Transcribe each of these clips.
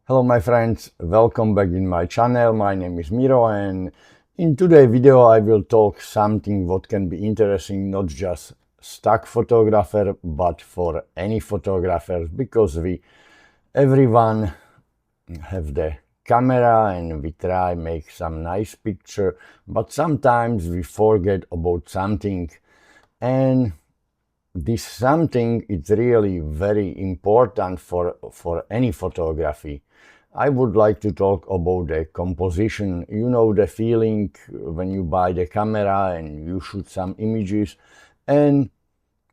Hello my friends, welcome back in my channel. My name is Miro and in today's video I will talk something what can be interesting not just stock photographer but for any photographer, because everyone have the camera and we try make some nice picture, but sometimes we forget about something, and this something is really very important for any photography. I would like to talk about the composition. You know the feeling when you buy the camera and you shoot some images and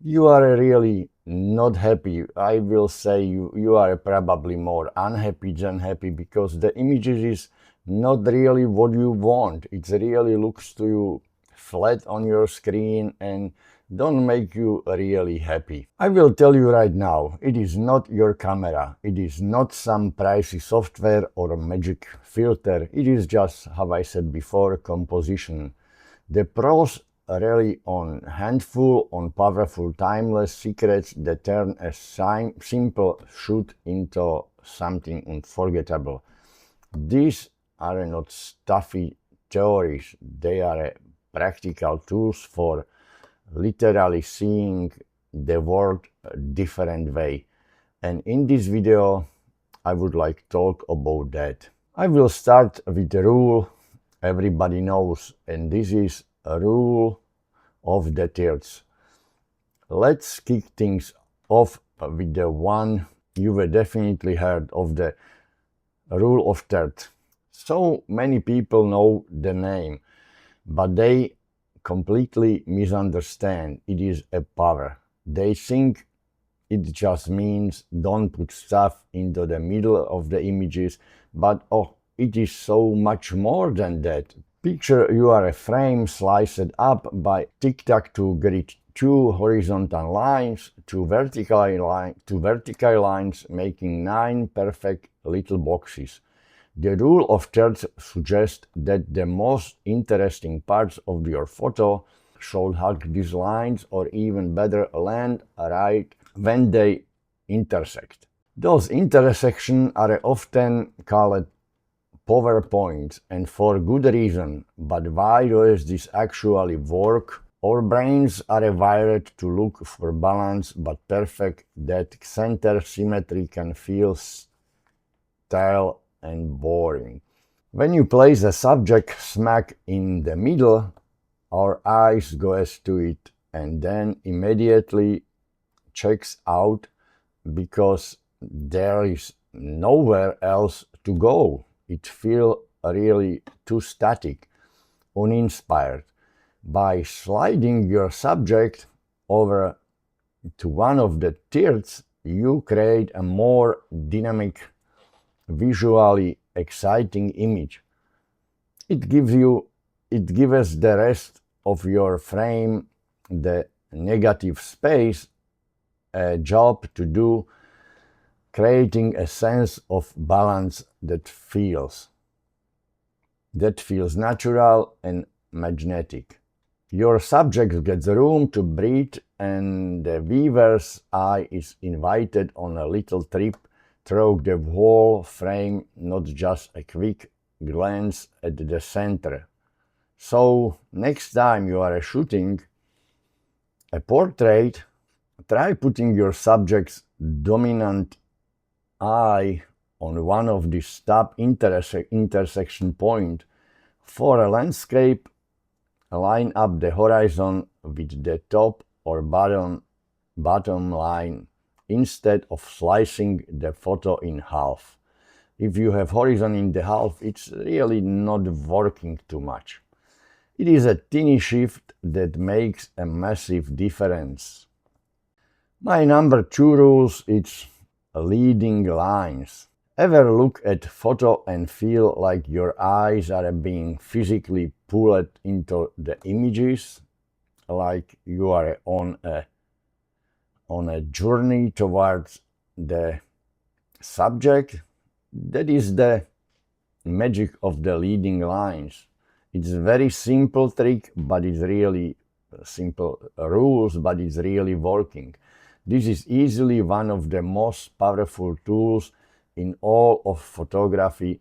you are really not happy. I will say you are probably more unhappy than happy, because the images is not really what you want. It really looks to you flat on your screen and don't make you really happy. I will tell you right now, it is not your camera, it is not some pricey software or a magic filter, it is just, how I said before, composition. The pros rely on handful on powerful timeless secrets that turn a simple shoot into something unforgettable. These are not stuffy theories, they are practical tools for literally seeing the world a different way. And in this video I would like to talk about that. I will start with a rule everybody knows, and this is a rule of the thirds. Let's kick things off with the one you have definitely heard of, the rule of thirds. So many people know the name, but they completely misunderstand. It is a power. They think it just means don't put stuff into the middle of the images, but it is so much more than that. Picture you are a frame sliced up by tic-tac-toe grid, two horizontal lines, two vertical lines, making 9 perfect little boxes. The rule of thirds suggests that the most interesting parts of your photo should hug these lines, or even better, land right when they intersect. Those intersections are often called power points, and for good reason. But why does this actually work? Our brains are wired to look for balance, but perfect that center symmetry can feel stale and boring. When you place a subject smack in the middle, our eyes goes to it and then immediately checks out, because there is nowhere else to go. It feels really too static, uninspired. By sliding your subject over to one of the thirds, you create a more dynamic, visually exciting image. It gives the rest of your frame, the negative space, a job to do, creating a sense of balance that feels natural and magnetic. Your subject gets room to breathe, and the viewer's eye is invited on a little trip through the whole frame, not just a quick glance at the center. So next time you are shooting a portrait, try putting your subject's dominant eye on one of these top intersection points. For a landscape, line up the horizon with the top or bottom line instead of slicing the photo in half. If you have horizon in the half, it's really not working too much. It is a tiny shift that makes a massive difference. My number 2 rules is leading lines. Ever look at photo and feel like your eyes are being physically pulled into the images, like you are on a journey towards the subject? That is the magic of the leading lines. It's a very simple trick, but it's really simple rules, but it's really working. This is easily one of the most powerful tools in all of photography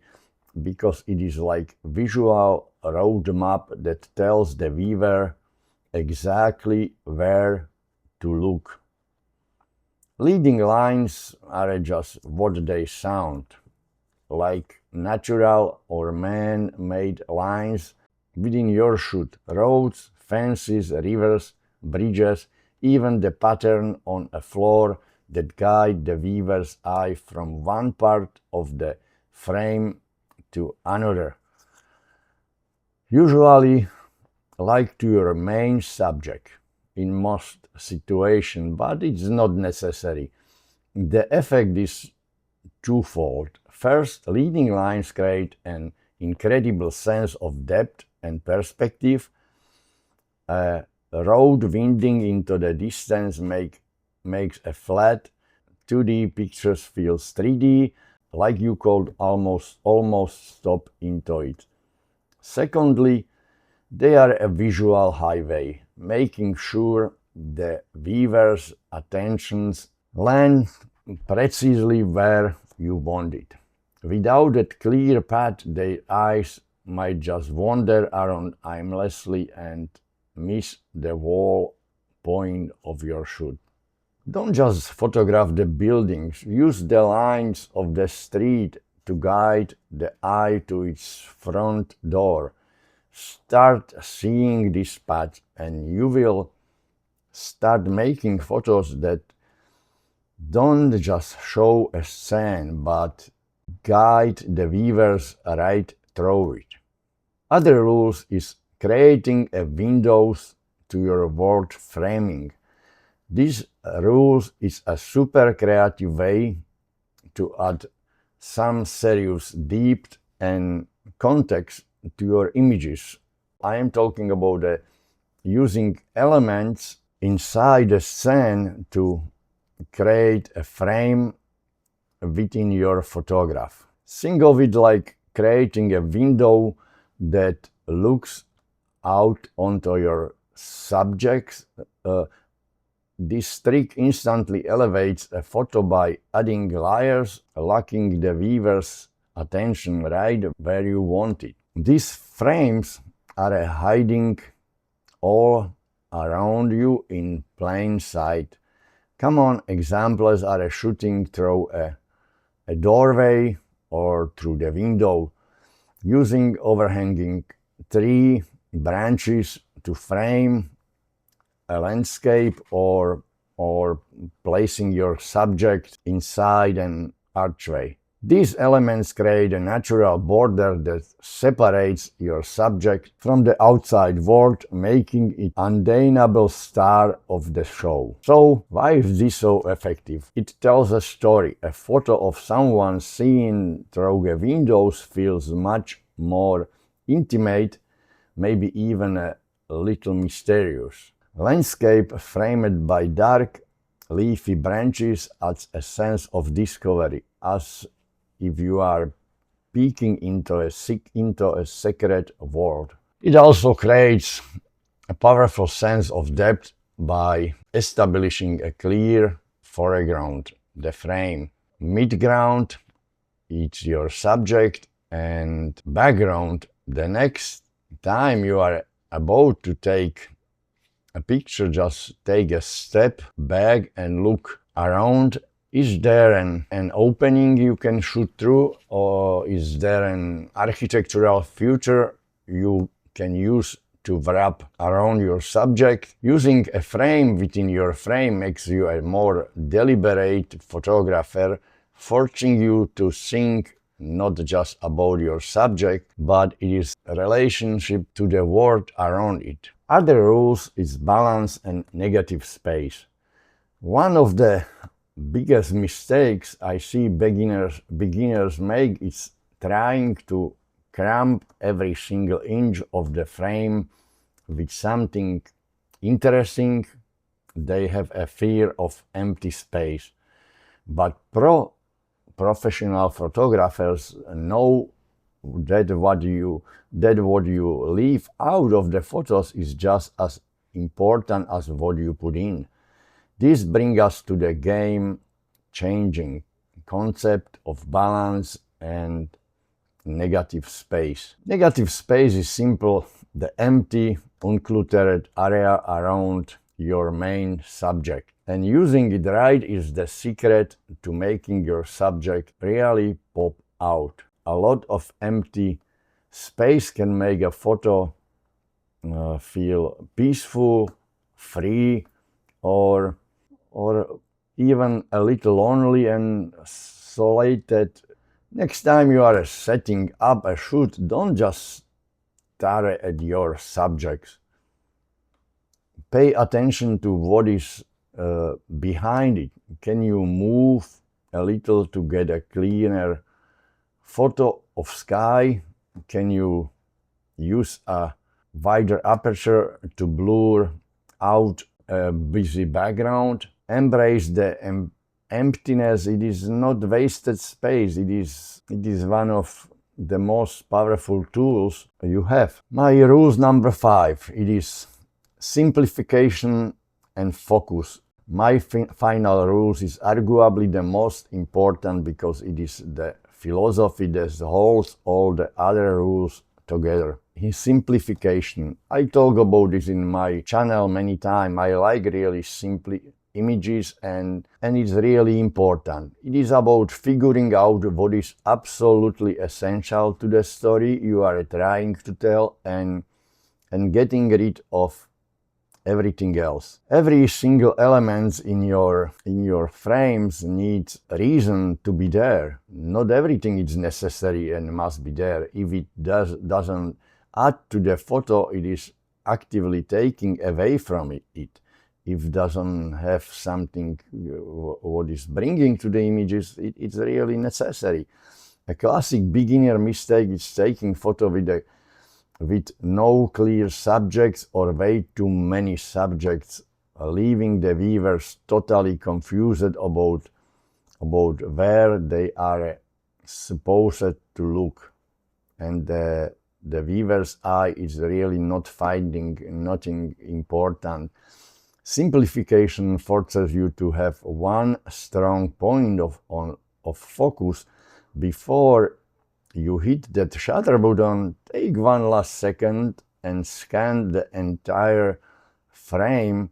because it is like visual roadmap that tells the viewer exactly where to look. Leading lines are just what they sound, like natural or man-made lines within your shoot. Roads, fences, rivers, bridges, even the pattern on a floor that guide the viewer's eye from one part of the frame to another. Usually, like to your main subject in most situations, but it's not necessary. The effect is twofold. First, leading lines create an incredible sense of depth and perspective. A road winding into the distance makes a flat 2D picture feel 3D, like you could almost stop into it. Secondly, they are a visual highway, making sure the viewer's attentions land precisely where you want it. Without that clear path, their eyes might just wander around aimlessly and miss the whole point of your shoot. Don't just photograph the buildings, use the lines of the street to guide the eye to its front door. Start seeing this path and you will start making photos that don't just show a scene but guide the viewers right through it. Other rules is creating a windows to your word framing. This rules is a super creative way to add some serious depth and context to your images. I am talking about using elements inside a scene to create a frame within your photograph. Think of it like creating a window that looks out onto your subjects. This trick instantly elevates a photo by adding layers, locking the viewer's attention right where you want it. These frames are hiding all around you in plain sight. Common examples are shooting through a doorway or through the window, using overhanging tree branches to frame a landscape or placing your subject inside an archway. These elements create a natural border that separates your subject from the outside world, making it undeniable star of the show. So, why is this so effective? It tells a story. A photo of someone seen through the windows feels much more intimate, maybe even a little mysterious. Landscape framed by dark, leafy branches adds a sense of discovery, as if you are peeking into a secret world. It also creates a powerful sense of depth by establishing a clear foreground, the frame. Midground, it's your subject, and background, the next time you are about to take a picture, just take a step back and look around. Is there an opening you can shoot through, or is there an architectural feature you can use to wrap around your subject? Using a frame within your frame makes you a more deliberate photographer, forcing you to think not just about your subject, but its relationship to the world around it. Other rules is balance and negative space. One of the biggest mistakes I see beginners make is trying to cramp every single inch of the frame with something interesting. They have a fear of empty space. But professional photographers know that what you leave out of the photos is just as important as what you put in. This brings us to the game-changing concept of balance and negative space. Negative space is simple, the empty, uncluttered area around your main subject. And using it right is the secret to making your subject really pop out. A lot of empty space can make a photo feel peaceful, free, or even a little lonely and isolated. Next time you are setting up a shoot, don't just stare at your subjects. Pay attention to what is behind it. Can you move a little to get a cleaner photo of sky? Can you use a wider aperture to blur out a busy background? Embrace the emptiness. It is not wasted space. It is one of the most powerful tools you have. My rules number 5, it is simplification and focus. My final rules is arguably the most important because it is the philosophy that holds all the other rules together. In simplification, I talk about this in my channel many times. I like really simple images and it's really important. It is about figuring out what is absolutely essential to the story you are trying to tell and getting rid of everything else. Every single element in your frames needs a reason to be there. Not everything is necessary and must be there. If it doesn't add to the photo, it is actively taking away from it. If it doesn't have something what is bringing to the images, it's really necessary. A classic beginner mistake is taking photo with no clear subjects or way too many subjects, leaving the viewers totally confused about where they are supposed to look. And the viewer's eye is really not finding nothing important. Simplification forces you to have one strong point of focus before you hit that shutter button. Take one last second and scan the entire frame,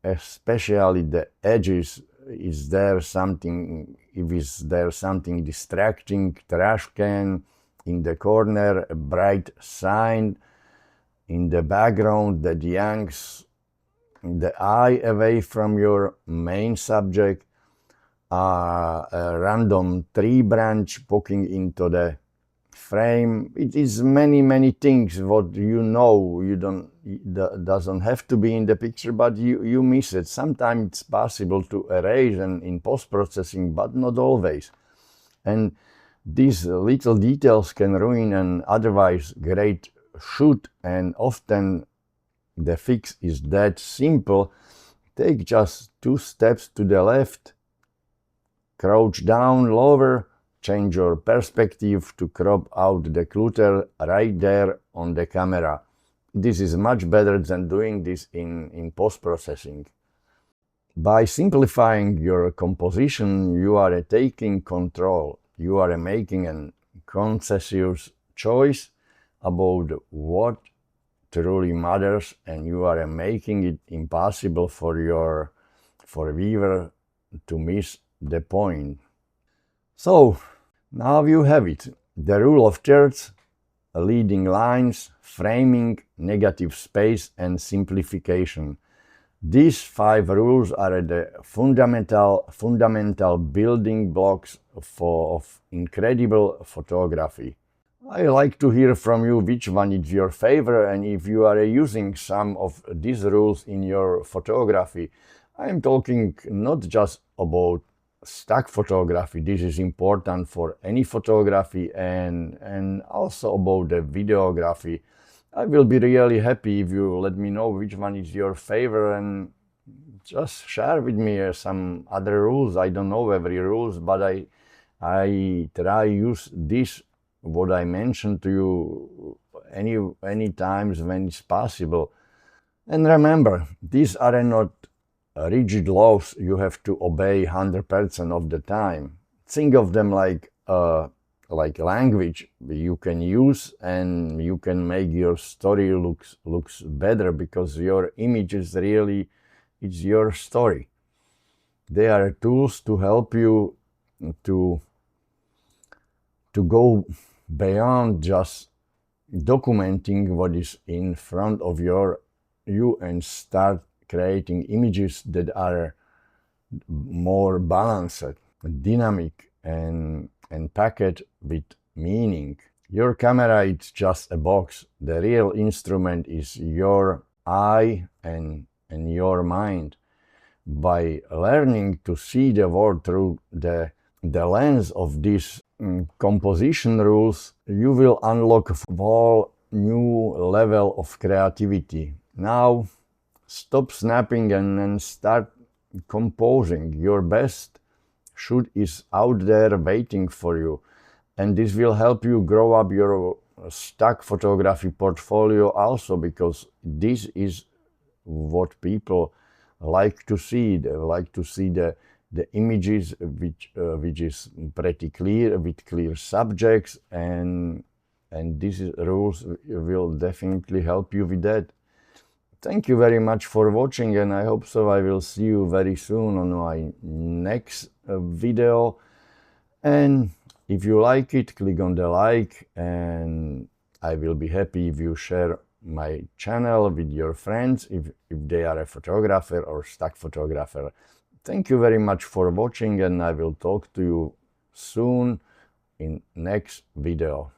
especially the edges. Is there something distracting, trash can in the corner, a bright sign in the background that yanks the eye away from your main subject, a random tree branch poking into the frame. It is many things what doesn't have to be in the picture, but you miss it. Sometimes it's possible to erase and in post-processing, but not always. And these little details can ruin an otherwise great shoot, and often the fix is that simple. Take just 2 steps to the left, crouch down lower, change your perspective to crop out the clutter right there on the camera. This is much better than doing this in post-processing. By simplifying your composition, you are taking control. You are making a conscious choice about what truly matters, and you are making it impossible for viewer to miss the point. So now you have it. The rule of thirds, leading lines, framing, negative space, and simplification. These 5 rules are the fundamental building blocks of incredible photography. I like to hear from you which one is your favorite, and if you are using some of these rules in your photography. I am talking not just about stock photography. This is important for any photography, and also about the videography. I will be really happy if you let me know which one is your favorite, and just share with me some other rules. I don't know every rules, but I try use this what I mentioned to you any times when it's possible. And remember, these are not rigid laws you have to obey 100% of the time. think of them like language you can use, and you can make your story looks better, because your image is really, it's your story. They are tools to help you to go beyond just documenting what is in front of you and start creating images that are more balanced, dynamic, and packed with meaning. Your camera is just a box. The real instrument is your eye and your mind. By learning to see the world through the lens of these composition rules, you will unlock a whole new level of creativity. Now, stop snapping and start composing. Your best shoot is out there waiting for you, and this will help you grow up your stock photography portfolio also, because this is what people like to see. They like to see the images which is pretty clear, with clear subjects, and these rules will definitely help you with that. Thank you very much for watching, and I hope so I will see you very soon on my next video. And if you like it, click on the like, and I will be happy if you share my channel with your friends if they are a photographer or stock photographer. Thank you very much for watching, and I will talk to you soon in next video.